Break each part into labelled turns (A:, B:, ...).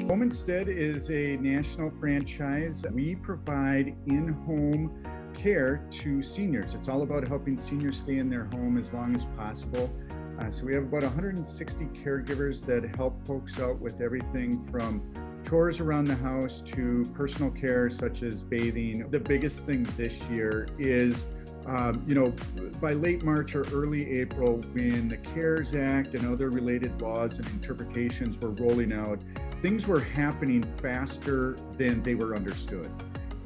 A: Homestead is a national franchise. We provide in-home care to seniors. It's all about helping seniors stay in their home as long as possible. So we have about 160 caregivers that help folks out with everything from chores around the house to personal care such as bathing. The biggest thing this year is by late March or early April, when the CARES Act and other related laws and interpretations were rolling out, things were happening faster than they were understood.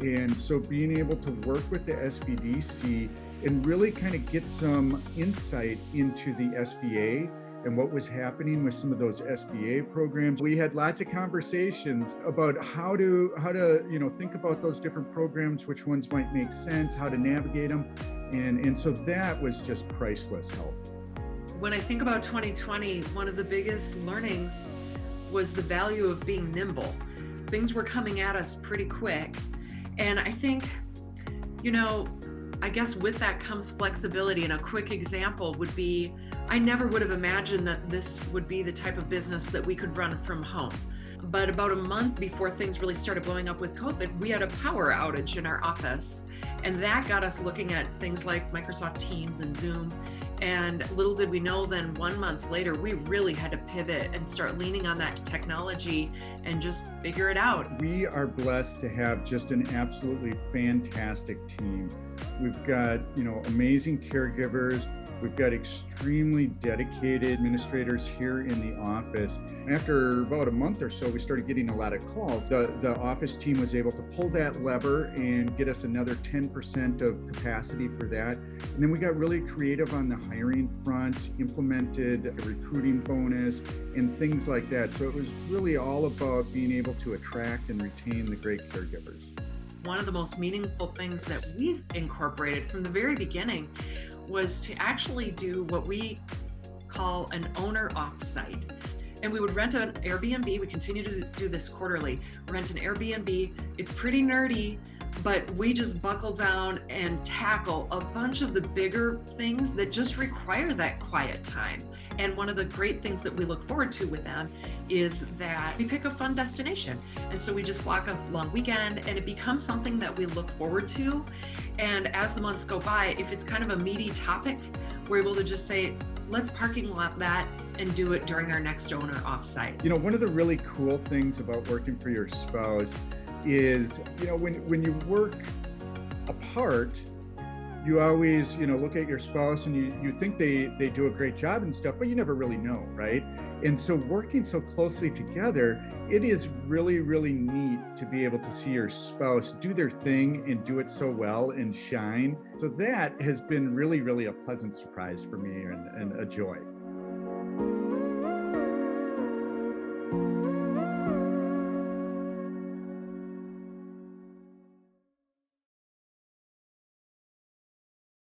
A: And so being able to work with the SBDC and really kind of get some insight into the SBA and what was happening with some of those SBA programs. We had lots of conversations about how to think about those different programs, which ones might make sense, how to navigate them. And so that was just priceless help.
B: When I think about 2020, one of the biggest learnings was the value of being nimble. Things were coming at us pretty quick. And I think, I guess with that comes flexibility. And a quick example would be, I never would have imagined that this would be the type of business that we could run from home. But about a month before things really started blowing up with COVID, we had a power outage in our office. And that got us looking at things like Microsoft Teams and Zoom. And little did we know then 1 month later, we really had to pivot and start leaning on that technology and just figure it out.
A: We are blessed to have just an absolutely fantastic team. We've got, amazing caregivers. We've got extremely dedicated administrators here in the office. Then about a month or so, we started getting a lot of calls. The office team was able to pull that lever and get us another 10% of capacity for that. And then we got really creative on the hiring front, implemented a recruiting bonus and things like that. So it was really all about being able to attract and retain the great caregivers.
B: One of the most meaningful things that we've incorporated from the very beginning was to actually do what we call an owner offsite. And we would rent an Airbnb. We continue to do this quarterly. Rent an Airbnb. It's pretty nerdy, but we just buckle down and tackle a bunch of the bigger things that just require that quiet time. And one of the great things that we look forward to with them is that we pick a fun destination. And so we just block a long weekend and it becomes something that we look forward to. And as the months go by, if it's kind of a meaty topic, we're able to just say, let's parking lot that and do it during our next owner offsite.
A: One of the really cool things about working for your spouse is, when you work apart, you always, look at your spouse and you think they do a great job and stuff, but you never really know, right? And so working so closely together, it is really, really neat to be able to see your spouse do their thing and do it so well and shine. So that has been really, really a pleasant surprise for me and a joy.